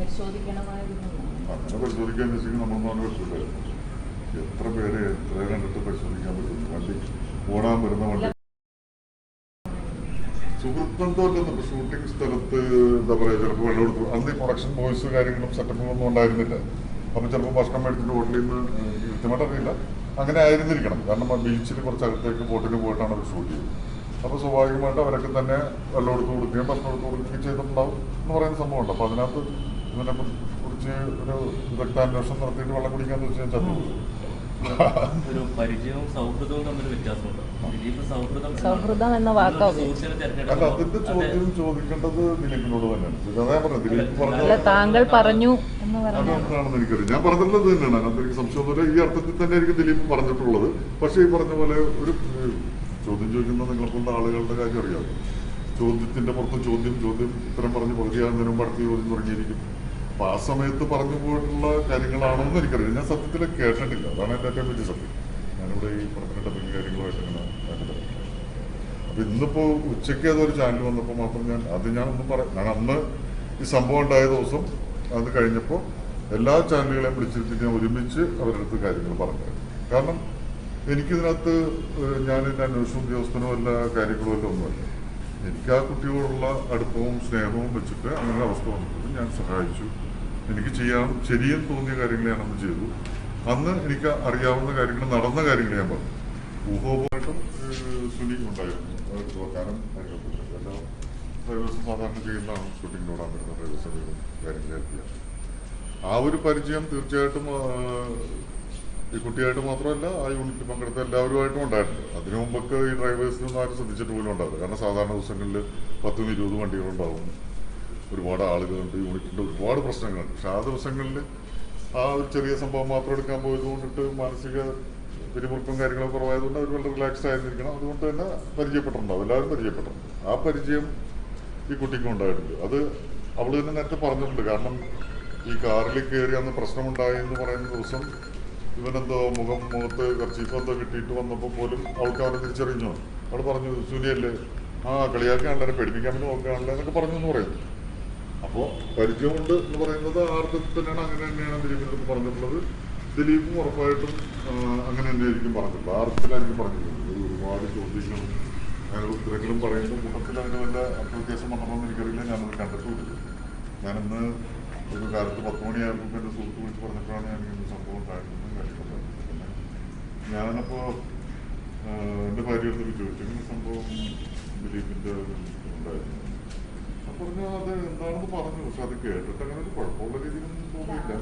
അങ്ങനെ പരിശോധിക്കാൻ വെച്ചെങ്കിൽ നമ്മളൊന്നും പറ്റില്ല. എത്ര പേരെ എത്ര കണ്ടിട്ട് പരിശോധിക്കാൻ പറ്റുന്നു? വണ്ടി ഓടാൻ വരുന്ന വണ്ടി സുഹൃത്ബന്ധമല്ലെന്നുണ്ട്. ഷൂട്ടിംഗ് സ്ഥലത്ത് എന്താ പറയുക, ചിലപ്പോൾ വെള്ളം എടുത്തു. അന്ന് ഈ പ്രൊഡക്ഷൻ ബോയ്സ് കാര്യങ്ങളും സെറ്റപ്പുകളൊന്നും ഉണ്ടായിരുന്നില്ല. അപ്പം ചിലപ്പോൾ ഭക്ഷണം മേടിച്ചിട്ട് ഹോട്ടലിൽ നിന്ന് കൃത്യമായിട്ട് അറിയില്ല, അങ്ങനെ ആയിരുന്നിരിക്കണം. കാരണം ബീച്ചിൽ കുറച്ച് അടുത്തേക്ക് ബോട്ടിന് പോയിട്ടാണ് അവർ ഷൂട്ട് ചെയ്തത്. അപ്പോൾ സ്വാഭാവികമായിട്ട് അവരൊക്കെ തന്നെ വെള്ളം എടുത്ത് കൊടുക്കുകയും ഭക്ഷണം എടുത്ത് കൊടുക്കുകയും ചെയ്തിട്ടുണ്ടാവും എന്ന് പറയുന്ന സംഭവമുണ്ട്. അപ്പോൾ അതിനകത്ത് ഇതിനെ കുറിച്ച് ഒരു വിദഗ്ധാന്വേഷണം നടത്തിയിട്ട് വെള്ളം കുടിക്കാന്ന് വെച്ചാൽ ചത്തു. ഒരു പരിചയവും സൗഹൃദവും തമ്മിൽ വ്യത്യാസമുണ്ട്. സൗഹൃദം എന്ന വാക്കോ അല്ല, അതിന്റെ ചോദ്യം ചോദിക്കേണ്ടത് ദിലീപിനോട് തന്നെയാണ്. അതാ പറഞ്ഞത്, ദിലീപ് പറഞ്ഞ താങ്കൾ പറഞ്ഞു അതെന്താണെന്ന് എനിക്കറിയാം. ഞാൻ പറഞ്ഞിട്ടുള്ളത് തന്നെയാണ്, അതിനകത്ത് എനിക്ക് സംശയമൊന്നുമില്ല. ഈ അർത്ഥത്തിൽ തന്നെ ആയിരിക്കും ദിലീപ് പറഞ്ഞിട്ടുള്ളത്. പക്ഷേ ഈ പറഞ്ഞ പോലെ ഒരു ചോദ്യം ചോദിക്കുന്ന നിങ്ങളെപ്പോലുള്ള ആളുകളുടെ കാര്യം അറിയാം. ചോദ്യത്തിന്റെ പുറത്ത് ചോദ്യം ഉത്തരം പറഞ്ഞ് പകുതിയാകുന്നതിന് മുമ്പ് അടുത്ത ചോദ്യം തുടങ്ങിയിരിക്കും. അപ്പൊ ആ സമയത്ത് പറഞ്ഞു പോയിട്ടുള്ള കാര്യങ്ങളാണെന്ന് എനിക്കറിയാം. ഞാൻ സത്യത്തിൽ കേട്ടിട്ടില്ല. അതാണ് എൻ്റെ ഏറ്റവും വലിയ സത്യം. ഞാനിവിടെ ഈ പറഞ്ഞിട്ട് എന്തെങ്കിലും കാര്യങ്ങളുമായിട്ട് ഇങ്ങനെ കേട്ടിട്ടില്ല. അപ്പൊ ഇന്നിപ്പോ ഉച്ചയ്ക്ക് അതൊരു ചാനൽ വന്നപ്പോൾ മാത്രം ഞാനൊന്നും പറയാം. ഞാൻ അന്ന് ഈ സംഭവം ഉണ്ടായ ദിവസം അത് കഴിഞ്ഞപ്പോൾ എല്ലാ ചാനലുകളെയും വിളിച്ചിട്ട് ഞാൻ ഒരുമിച്ച് അവരുടെ അടുത്ത് കാര്യങ്ങൾ പറഞ്ഞു. കാരണം എനിക്കിതിനകത്ത് ഞാനിൻ്റെ അന്വേഷണ ഉദ്യോഗസ്ഥനോ എല്ലാ കാര്യങ്ങളും എല്ലാം ഒന്നുമല്ല. എനിക്ക് ആ കുട്ടിയോടുള്ള അടുപ്പവും സ്നേഹവും വെച്ചിട്ട് അങ്ങനെ അവസ്ഥ വന്നപ്പോൾ ഞാൻ സഹായിച്ചു. എനിക്ക് ചെയ്യാൻ ശരിയെന്ന് തോന്നിയ കാര്യങ്ങൾ ഞാനന്ന് ചെയ്തു. അന്ന് എനിക്ക് അറിയാവുന്ന കാര്യങ്ങൾ, നടന്ന കാര്യങ്ങൾ ഞാൻ പറഞ്ഞു. ഊഹോപമായിട്ടും സുനി ഉണ്ടായിരുന്നു. കാരണം എല്ലാ ഡ്രൈവേഴ്സും സാധാരണ ചെയ്യുന്നതാണ് ഷൂട്ടിങ്ങിന് ഓടാൻ വരുന്ന ഡ്രൈവേഴ്സും കാര്യങ്ങൾ ഹെൽപ്പ് ചെയ്യാൻ. ആ ഒരു പരിചയം തീർച്ചയായിട്ടും ഈ കുട്ടിയായിട്ട് മാത്രമല്ല, ആ യൂണിറ്റിൽ പങ്കെടുത്ത എല്ലാവരുമായിട്ടും ഉണ്ടായിട്ടുണ്ട്. അതിനു മുമ്പൊക്കെ ഈ ഡ്രൈവേഴ്സിനൊന്നും ആരും ശ്രദ്ധിച്ചിട്ട് പോലും ഉണ്ടാവില്ല. കാരണം സാധാരണ ദിവസങ്ങളിൽ 10-20 വണ്ടികളുണ്ടാവും, ഒരുപാട് ആളുകളുണ്ട്, യൂണിറ്റിൻ്റെ ഒരുപാട് പ്രശ്നങ്ങളുണ്ട്. പക്ഷെ ആ ദിവസങ്ങളിൽ ആ ഒരു ചെറിയ സംഭവം മാത്രം എടുക്കാൻ പോയത് കൊണ്ടിട്ട് മാനസിക പിരിമുറുക്കും കാര്യങ്ങളൊക്കെ കുറവായതുകൊണ്ട് അവർ വളരെ റിലാക്സ്ഡ് ആയിരുന്നിരിക്കണം. അതുകൊണ്ട് തന്നെ പരിചയപ്പെട്ടിട്ടുണ്ടാവും, എല്ലാവരും പരിചയപ്പെട്ടിട്ടുണ്ട്. ആ പരിചയം ഈ കുട്ടിക്കും ഉണ്ടായിട്ടുണ്ട്. അത് അവൾ തന്നെ നേരത്തെ പറഞ്ഞിട്ടുണ്ട്. കാരണം ഈ കാറിൽ കയറി അന്ന് പ്രശ്നമുണ്ടായി എന്ന് പറയുന്ന ദിവസം ഇവനെന്തോ മുഖത്ത് കർച്ചീഫെന്തോ കിട്ടിയിട്ട് വന്നപ്പോൾ പോലും അവൾക്ക് അവനെ തിരിച്ചറിഞ്ഞു. അവൾ പറഞ്ഞു, സുനിയല്ലേ, കളിയാക്കാണല്ലേ, പേടിപ്പിക്കാൻ വേണ്ടി നോക്കുകയാണല്ലേ എന്നൊക്കെ പറഞ്ഞു എന്ന് പറയുന്നു. അപ്പോൾ പരിചയമുണ്ട് എന്ന് പറയുന്നത് ആ അർത്ഥത്തിൽ തന്നെയാണ്. അങ്ങനെ തന്നെയാണ് ദിലീപിനടുത്ത് പറഞ്ഞിട്ടുള്ളത്. ദിലീപും ഉറപ്പായിട്ടും അങ്ങനെ തന്നെയായിരിക്കും പറഞ്ഞിട്ടുള്ളത്. ആ അർത്ഥത്തിലായിരിക്കും പറഞ്ഞിട്ടുള്ളത്. ഒരുപാട് ചോദ്യങ്ങളും അങ്ങനെ ഉത്തരങ്ങളും പറയുമ്പോൾ കൂട്ടത്തിൽ അതിന് വല്ല അർത്ഥവ്യത്യാസം വന്നണമെന്ന് എനിക്കറിയില്ല. ഞാനത് കണ്ടിട്ടുമില്ല. ഞാനിന്ന് ഒരു കാലത്ത് 10 മണിയായപ്പോൾ എൻ്റെ സുഹൃത്ത് വിളിച്ച് പറഞ്ഞിട്ടാണ് ഞാൻ ഇങ്ങനെ സംഭവം ഉണ്ടായിരുന്നത് കാര്യമുള്ളത്. പിന്നെ ഞാനപ്പോൾ എൻ്റെ ഭാര്യ അടുത്ത് ചോദിച്ചു, ഇങ്ങനെ സംഭവം ദിലീപിൻ്റെ ഉണ്ടായിരുന്നു. അപ്പം പറഞ്ഞാൽ അത് എന്താണെന്ന് പറഞ്ഞു. പക്ഷെ അത് കേട്ടിട്ട് അങ്ങനെ ഒരു കുഴപ്പമുള്ള രീതിയിലൊന്നും തോന്നിയില്ല.